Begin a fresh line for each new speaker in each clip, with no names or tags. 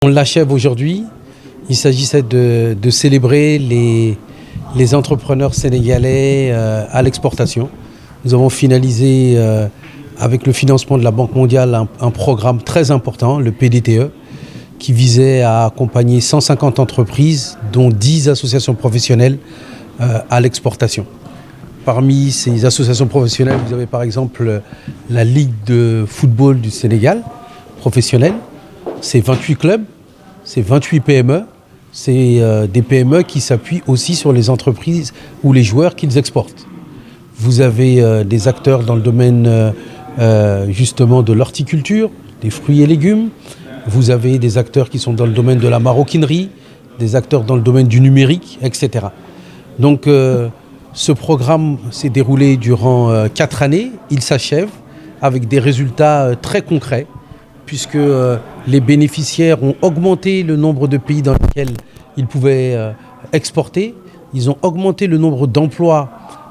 On l'achève aujourd'hui. Il s'agissait de célébrer les entrepreneurs sénégalais à l'exportation. Nous avons finalisé avec le financement de la Banque mondiale un programme très important, le PDTE, qui visait à accompagner 150 entreprises, dont 10 associations professionnelles à l'exportation. Parmi ces associations professionnelles, vous avez par exemple la Ligue de football du Sénégal, professionnelle. C'est 28 clubs, c'est 28 PME, c'est des PME qui s'appuient aussi sur les entreprises ou les joueurs qu'ils exportent. Vous avez des acteurs dans le domaine justement de l'horticulture, des fruits et légumes. Vous avez des acteurs qui sont dans le domaine de la maroquinerie, des acteurs dans le domaine du numérique, etc. Donc ce programme s'est déroulé durant 4 années. Il s'achève avec des résultats très concrets, puisque les bénéficiaires ont augmenté le nombre de pays dans lesquels ils pouvaient exporter. Ils ont augmenté le nombre d'emplois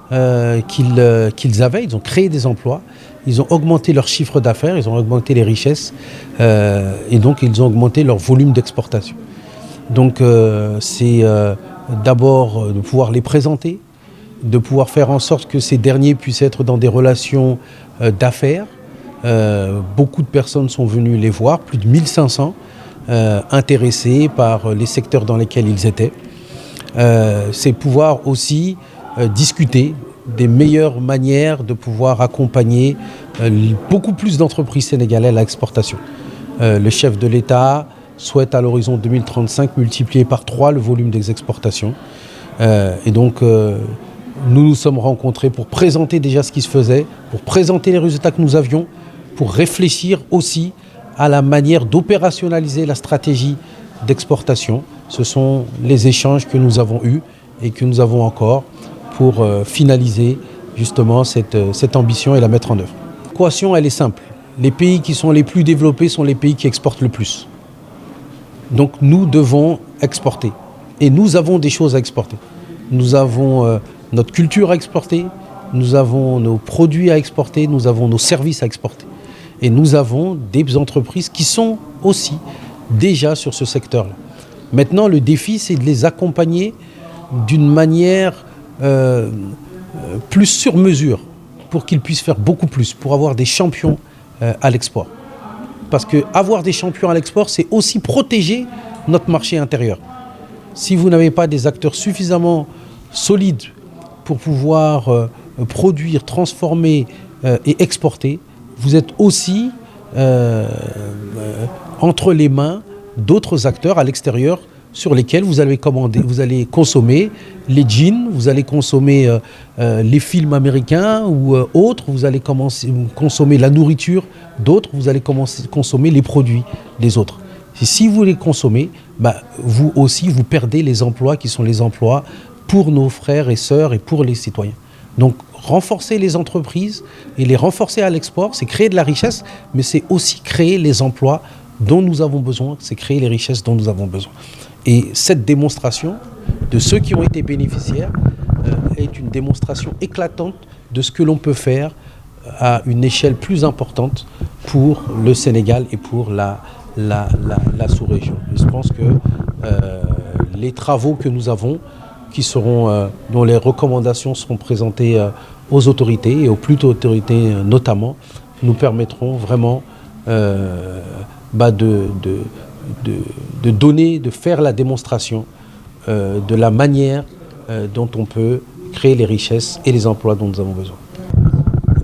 qu'ils avaient. Ils ont créé des emplois. Ils ont augmenté leur chiffre d'affaires. Ils ont augmenté les richesses. Et donc, ils ont augmenté leur volume d'exportation. Donc, c'est d'abord de pouvoir les présenter, de pouvoir faire en sorte que ces derniers puissent être dans des relations d'affaires. Beaucoup de personnes sont venues les voir, plus de 1500 intéressés par les secteurs dans lesquels ils étaient. C'est pouvoir aussi discuter des meilleures manières de pouvoir accompagner beaucoup plus d'entreprises sénégalaises à l'exportation. Le chef de l'État souhaite à l'horizon 2035 multiplier par 3 le volume des exportations. Et donc nous nous sommes rencontrés pour présenter déjà ce qui se faisait, pour présenter les résultats que nous avions, pour réfléchir aussi à la manière d'opérationnaliser la stratégie d'exportation. Ce sont les échanges que nous avons eus et que nous avons encore pour finaliser justement cette ambition et la mettre en œuvre. L'équation, elle est simple. Les pays qui sont les plus développés sont les pays qui exportent le plus. Donc nous devons exporter. Et nous avons des choses à exporter. Nous avons notre culture à exporter, nous avons nos produits à exporter, nous avons nos services à exporter. Et nous avons des entreprises qui sont aussi déjà sur ce secteur-là. Maintenant, le défi, c'est de les accompagner d'une manière plus sur mesure pour qu'ils puissent faire beaucoup plus, pour avoir des champions à l'export. Parce qu'avoir des champions à l'export, c'est aussi protéger notre marché intérieur. Si vous n'avez pas des acteurs suffisamment solides pour pouvoir produire, transformer et exporter, vous êtes aussi entre les mains d'autres acteurs à l'extérieur sur lesquels vous allez consommer les jeans, vous allez consommer les films américains ou autres, vous allez consommer la nourriture d'autres, vous allez consommer les produits des autres. Et si vous les consommez, vous aussi, vous perdez les emplois qui sont les emplois pour nos frères et sœurs et pour les citoyens. Donc, renforcer les entreprises et les renforcer à l'export, c'est créer de la richesse, mais c'est aussi créer les emplois dont nous avons besoin, c'est créer les richesses dont nous avons besoin. Et cette démonstration de ceux qui ont été bénéficiaires est une démonstration éclatante de ce que l'on peut faire à une échelle plus importante pour le Sénégal et pour la sous-région. Je pense que les travaux que nous avons, dont les recommandations seront présentées aux autorités et aux plus hautes autorités notamment, nous permettront vraiment de faire la démonstration de la manière dont on peut créer les richesses et les emplois dont nous avons besoin.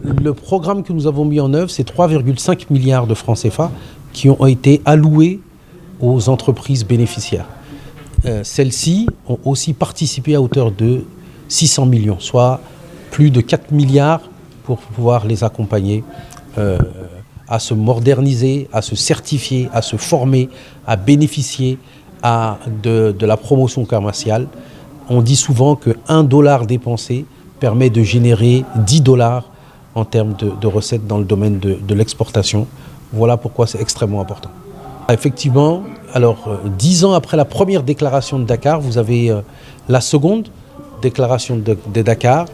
Le programme que nous avons mis en œuvre, c'est 3,5 milliards de francs CFA qui ont été alloués aux entreprises bénéficiaires. Celles-ci ont aussi participé à hauteur de 600 millions, soit plus de 4 milliards pour pouvoir les accompagner à se moderniser, à se certifier, à se former, à bénéficier de la promotion commerciale. On dit souvent que $1 dépensé permet de générer $10 en termes de recettes dans le domaine de l'exportation. Voilà pourquoi c'est extrêmement important. Effectivement, alors 10 ans après la première déclaration de Dakar, vous avez la seconde déclaration de Dakar,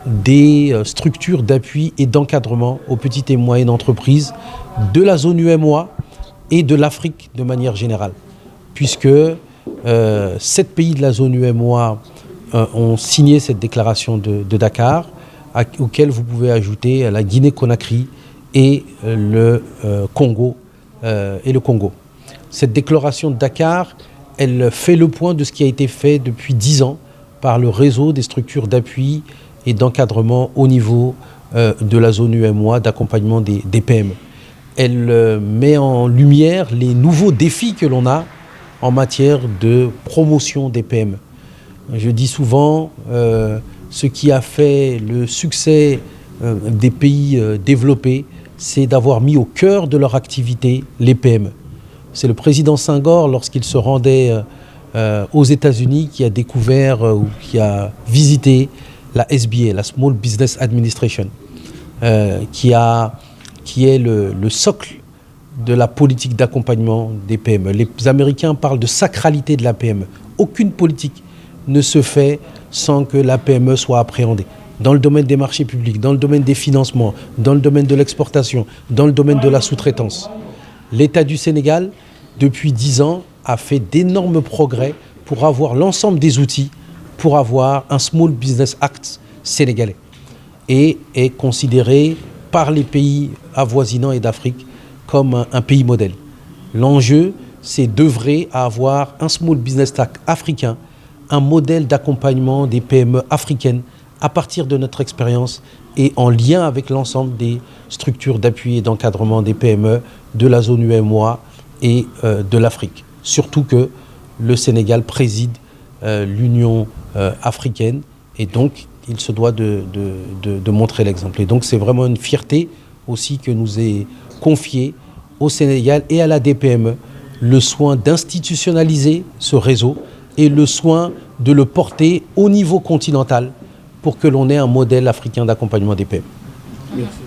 des structures d'appui et d'encadrement aux petites et moyennes entreprises de la zone UEMOA et de l'Afrique de manière générale. puisque 7 pays de la zone UEMOA ont signé cette déclaration de Dakar, auquel vous pouvez ajouter la Guinée-Conakry et le Congo. Cette déclaration de Dakar, elle fait le point de ce qui a été fait depuis 10 ans par le réseau des structures d'appui et d'encadrement au niveau de la zone UEMOA, d'accompagnement des PME. Elle met en lumière les nouveaux défis que l'on a en matière de promotion des PME. Je dis souvent, ce qui a fait le succès des pays développés, c'est d'avoir mis au cœur de leur activité les PME. C'est le président Senghor, lorsqu'il se rendait aux États-Unis, qui a découvert ou qui a visité la SBA, la Small Business Administration, qui est le socle de la politique d'accompagnement des PME. Les Américains parlent de sacralité de la PME. Aucune politique ne se fait sans que la PME soit appréhendée. Dans le domaine des marchés publics, dans le domaine des financements, dans le domaine de l'exportation, dans le domaine de la sous-traitance. L'État du Sénégal, depuis 10 ans, a fait d'énormes progrès pour avoir l'ensemble des outils pour avoir un Small Business Act sénégalais et est considéré par les pays avoisinants et d'Afrique comme un pays modèle. L'enjeu, c'est d'œuvrer à avoir un Small Business Act africain, un modèle d'accompagnement des PME africaines à partir de notre expérience et en lien avec l'ensemble des structures d'appui et d'encadrement des PME de la zone UEMOA et de l'Afrique. Surtout que le Sénégal préside l'Union africaine et donc il se doit de montrer l'exemple. Et donc c'est vraiment une fierté aussi que nous est confiée au Sénégal et à la DPME le soin d'institutionnaliser ce réseau et le soin de le porter au niveau continental pour que l'on ait un modèle africain d'accompagnement des PME.
Merci.